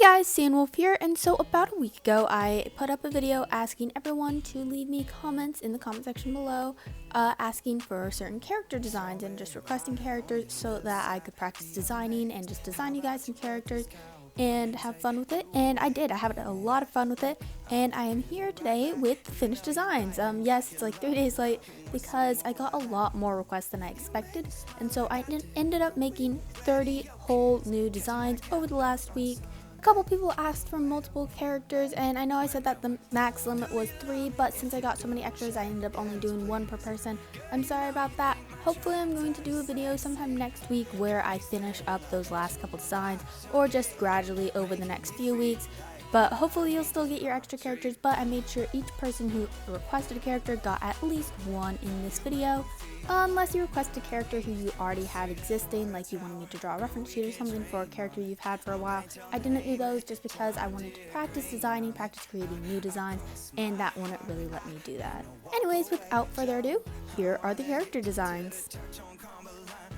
guys, Sandwolf here, and so about a week ago I put up a video asking everyone to leave me comments in the comment section below asking for certain character designs and just requesting characters so that I could practice designing and just design you guys some characters and have fun with it. And I did. I had a lot of fun with it, and I am here today with finished designs. Yes, it's like 3 days late because I got a lot more requests than I expected, and so I ended up making 30 whole new designs over the last week. A couple people asked for multiple characters, and I know I said that the max limit was 3, but since I got so many extras I ended up only doing 1 per person. I'm sorry about that. Hopefully I'm going to do a video sometime next week where I finish up those last couple designs, or just gradually over the next few weeks. But hopefully you'll still get your extra characters, but I made sure each person who requested a character got at least 1 in this video. Unless you request a character who you already have existing, like you wanted me to draw a reference sheet or something for a character you've had for a while. I didn't do those just because I wanted to practice designing, practice creating new designs, and that wouldn't really let me do that. Anyways, without further ado, here are the character designs.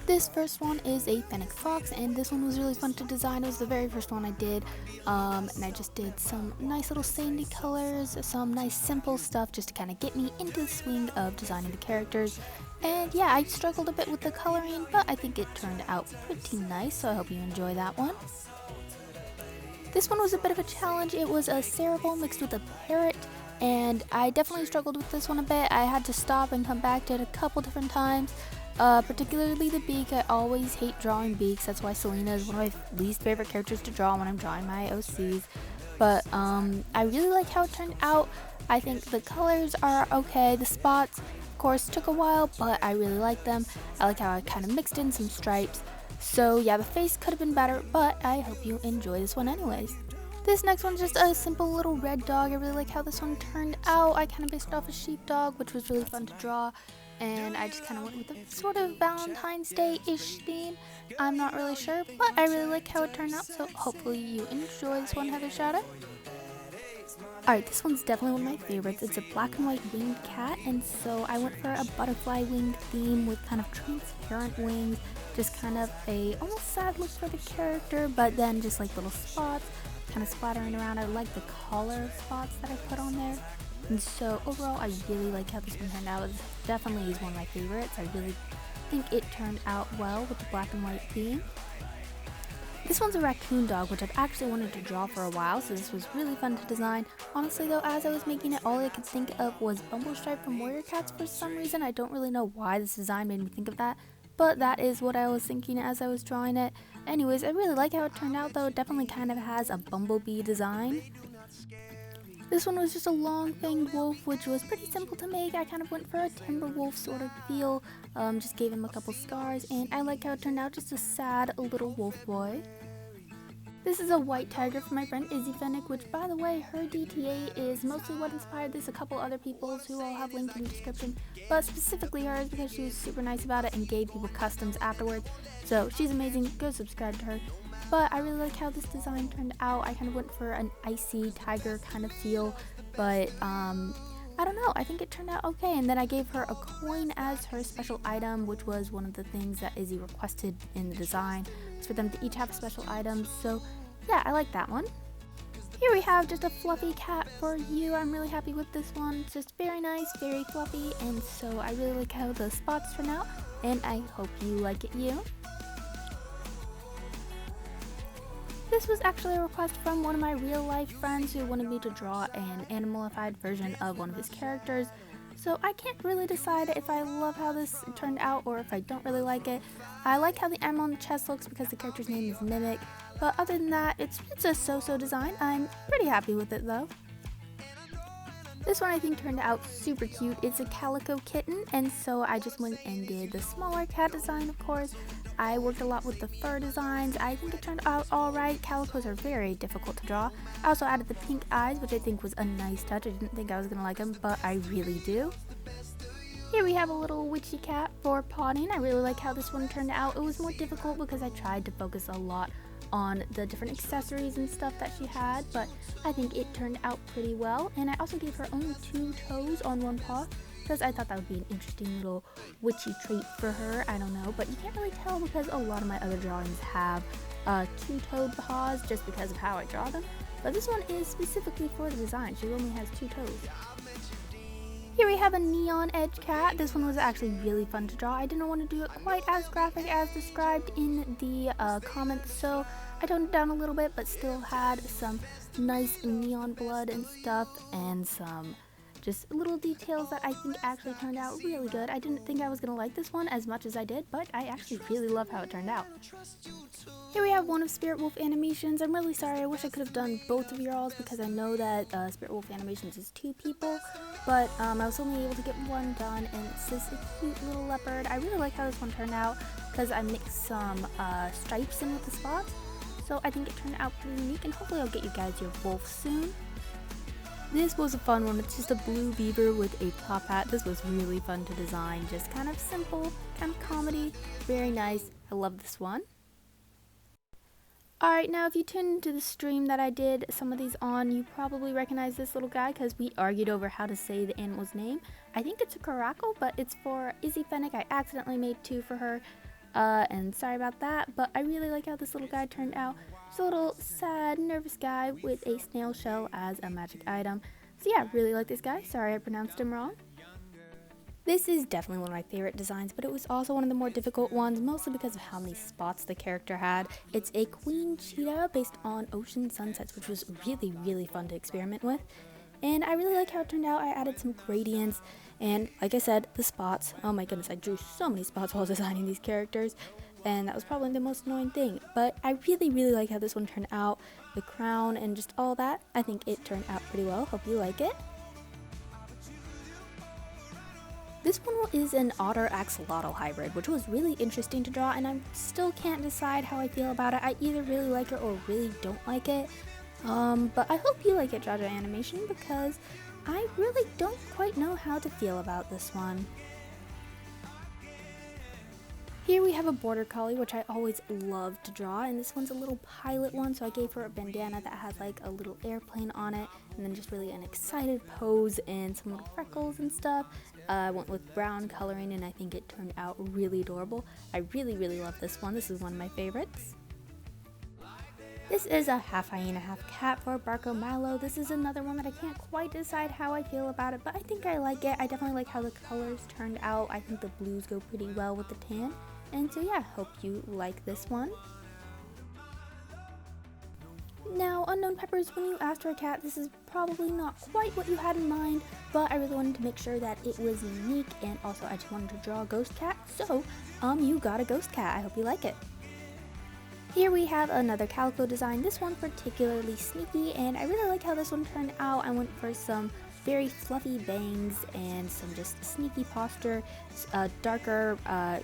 This first one is a Fennec Fox, and this one was really fun to design. It was the very first one I did, and I just did some nice little sandy colors, some nice simple stuff just to kind of get me into the swing of designing the characters. And yeah, I struggled a bit with the coloring, but I think it turned out pretty nice, so I hope you enjoy that one. This one was a bit of a challenge. It was a cerebral mixed with a parrot, and I definitely struggled with this one a bit. I had to stop and come back to it a couple different times. Particularly the beak. I always hate drawing beaks. That's why Selena is one of my least favorite characters to draw when I'm drawing my OCs. But I really like how it turned out. I think the colors are okay. The spots, of course, took a while, but I really like them. I like how I kind of mixed in some stripes. So yeah, the face could have been better, but I hope you enjoy this one anyways. This next one's just a simple little red dog. I really like how this one turned out. I kind of based it off a sheepdog, which was really fun to draw. And I just kind of went with a sort of Valentine's Day-ish theme. I'm not really sure, but I really like how it turned out, so hopefully you enjoy this one, Heather Shadow. Alright, this one's definitely one of my favorites. It's a black and white winged cat, and so I went for a butterfly winged theme with kind of transparent wings, just kind of a almost sad look for the character, but then just like little spots kind of splattering around. I like the color spots that I put on there. And so overall, I really like how this one turned out. It definitely is one of my favorites. I really think it turned out well with the black and white theme. This one's a raccoon dog, which I've actually wanted to draw for a while, so this was really fun to design. Honestly though, as I was making it, all I could think of was Bumblestripe from Warrior Cats for some reason. I don't really know why this design made me think of that, but that is what I was thinking as I was drawing it. Anyways, I really like how it turned out though. It definitely kind of has a bumblebee design. This one was just a long-fanged wolf, which was pretty simple to make. I kind of went for a timber wolf sort of feel, just gave him a couple scars, and I like how it turned out, just a sad little wolf boy. This is a white tiger from my friend Izzy Fennec, which by the way, her DTA is mostly what inspired this. A couple other people's who I'll have linked in the description, but specifically hers because she was super nice about it and gave people customs afterwards. So she's amazing, go subscribe to her. But I really like how this design turned out. I kind of went for an icy tiger kind of feel, but I don't know, I think it turned out okay. And then I gave her a coin as her special item, which was one of the things that Izzy requested in the design, was for them to each have special items. So yeah, I like that one. Here we have just a fluffy cat for you. I'm really happy with this one. It's just very nice, very fluffy, and so I really like how the spots turn out, and I hope you like it you. This was actually a request from one of my real-life friends who wanted me to draw an animalified version of one of his characters. So I can't really decide if I love how this turned out or if I don't really like it. I like how the animal on the chest looks because the character's name is Mimic, but other than that, it's a so-so design. I'm pretty happy with it though. This one I think turned out super cute. It's a calico kitten, and so I just went and did the smaller cat design, of course. I worked a lot with the fur designs. I think it turned out alright. Calicos are very difficult to draw. I also added the pink eyes, which I think was a nice touch. I didn't think I was going to like them, but I really do. Here we have a little witchy cat for potting. I really like how this one turned out. It was more difficult because I tried to focus a lot on the different accessories and stuff that she had, but I think it turned out pretty well. And I also gave her only 2 toes on one paw, because I thought that would be an interesting little witchy trait for her. I don't know, but you can't really tell because a lot of my other drawings have two-toed paws just because of how I draw them. But this one is specifically for the design. She only has 2 toes. Here we have a neon edge cat. This one was actually really fun to draw. I didn't want to do it quite as graphic as described in the comments, so I toned it down a little bit, but still had some nice neon blood and stuff, and some just little details that I think actually turned out really good. I didn't think I was going to like this one as much as I did, but I actually really love how it turned out. Here we have one of Spirit Wolf Animations. I'm really sorry, I wish I could have done both of y'all's because I know that Spirit Wolf Animations is 2 people, but I was only able to get one done, and it's this cute little leopard. I really like how this one turned out because I mixed some stripes in with the spots, so I think it turned out pretty unique, and hopefully I'll get you guys your wolf soon. This was a fun one. It's just a blue Bieber with a top hat. This was really fun to design. Just kind of simple, kind of comedy. Very nice. I love this one. Alright, now if you tuned into the stream that I did some of these on, you probably recognize this little guy because we argued over how to say the animal's name. I think it's a caracal, but it's for Izzy Fennec. I accidentally made 2 for her, and sorry about that, but I really like how this little guy turned out. Just a little sad, nervous guy with a snail shell as a magic item. So yeah, really like this guy. Sorry I pronounced him wrong. This is definitely one of my favorite designs, but it was also one of the more difficult ones, mostly because of how many spots the character had. It's a queen cheetah based on ocean sunsets, which was really, really fun to experiment with. And I really like how it turned out. I added some gradients, and like I said, the spots. Oh my goodness, I drew so many spots while designing these characters, and that was probably the most annoying thing. But I really, really like how this one turned out. The crown and just all that. I think it turned out pretty well. Hope you like it. This one is an otter axolotl hybrid, which was really interesting to draw, and I still can't decide how I feel about it. I either really like it or really don't like it. But I hope you like it, Jaja Animation, because I really don't quite know how to feel about this one. Here we have a border collie, which I always love to draw, and this one's a little pilot one, so I gave her a bandana that has like a little airplane on it, and then just really an excited pose and some little freckles and stuff. I went with brown coloring, and I think it turned out really adorable. I really, really love this one. This is one of my favorites. This is a half hyena, half cat for Barco Milo. This is another one that I can't quite decide how I feel about it, but I think I like it. I definitely like how the colors turned out. I think the blues go pretty well with the tan. And so yeah, hope you like this one. Now, Unknown Peppers, when you asked for a cat, this is probably not quite what you had in mind, but I really wanted to make sure that it was unique, and also I just wanted to draw a ghost cat, so you got a ghost cat. I hope you like it. Here we have another calico design, this one particularly sneaky, and I really like how this one turned out. I went for some very fluffy bangs and some just sneaky posture, darker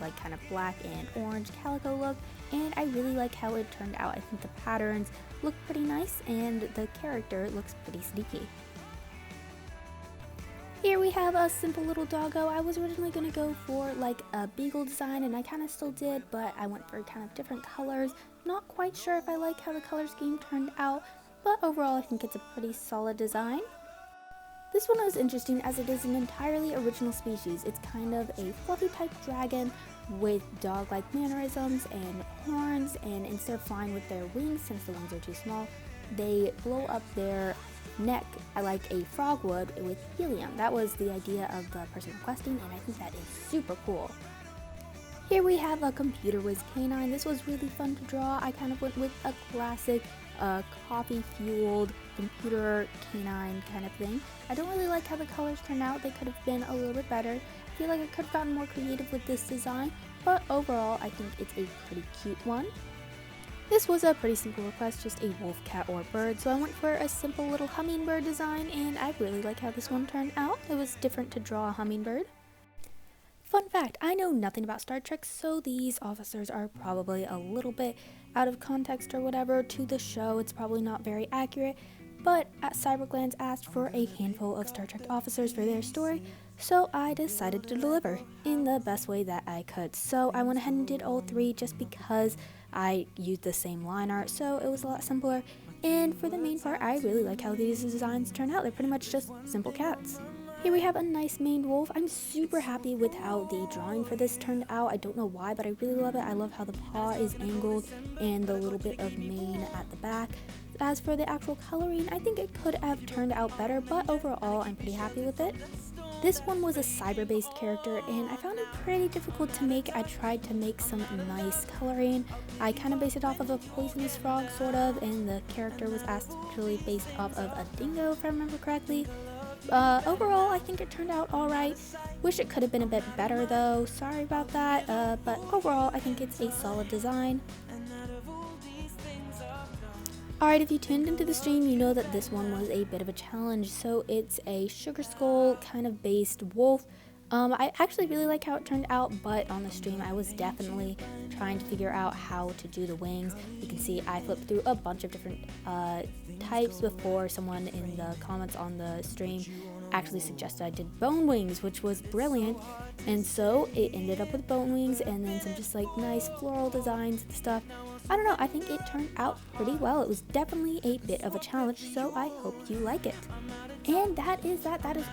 like kind of black and orange calico look, and I really like how it turned out. I think the patterns look pretty nice and the character looks pretty sneaky. Here we have a simple little doggo. I was originally going to go for like a beagle design, and I kind of still did, but I went for kind of different colors. Not quite sure if I like how the color scheme turned out, but overall I think it's a pretty solid design. This one is interesting as it is an entirely original species. It's kind of a fluffy type dragon with dog-like mannerisms and horns, and instead of flying with their wings, since the wings are too small, they blow up their neck like a frog would with helium. That was the idea of the person requesting, and I think that is super cool. Here we have a computer whiz canine. This was really fun to draw. I kind of went with a classic coffee-fueled computer canine kind of thing. I don't really like how the colors turned out. They could have been a little bit better. I feel like I could have gotten more creative with this design, but overall I think it's a pretty cute one. This was a pretty simple request, just a wolf, cat, or bird, so I went for a simple little hummingbird design, and I really like how this one turned out. It was different to draw a hummingbird. Fun fact, I know nothing about Star Trek, so these officers are probably a little bit out of context or whatever to the show. It's probably not very accurate, but Cyberglands asked for a handful of Star Trek officers for their story, so I decided to deliver in the best way that I could. So I went ahead and did all 3 just because I used the same line art, so it was a lot simpler. And for the main part, I really like how these designs turn out. They're pretty much just simple cats. Here we have a nice maned wolf. I'm super happy with how the drawing for this turned out. I don't know why, but I really love it. I love how the paw is angled and the little bit of mane at the back. As for the actual coloring, I think it could have turned out better, but overall I'm pretty happy with it. This one was a cyber-based character and I found it pretty difficult to make. I tried to make some nice coloring. I kind of based it off of a poisonous frog sort of, and the character was actually based off of a dingo if I remember correctly. Overall, I think it turned out alright. Wish it could have been a bit better though, sorry about that, but overall I think it's a solid design. Alright, if you tuned into the stream, you know that this one was a bit of a challenge. So it's a sugar skull kind of based wolf. I actually really like how it turned out, but on the stream I was definitely trying to figure out how to do the wings. You can see I flipped through a bunch of different types before someone in the comments on the stream actually suggested I did bone wings, which was brilliant. And so it ended up with bone wings and then some just like nice floral designs and stuff. I don't know, I think it turned out pretty well. It was definitely a bit of a challenge, so I hope you like it. And that is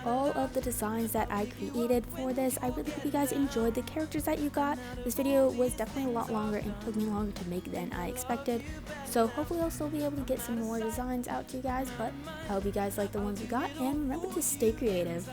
all of the designs that I created for this. I really hope you guys enjoyed the characters that you got. This video was definitely a lot longer and took me longer to make than I expected. So hopefully I'll still be able to get some more designs out to you guys, but I hope you guys like the ones you got, and remember to stay creative.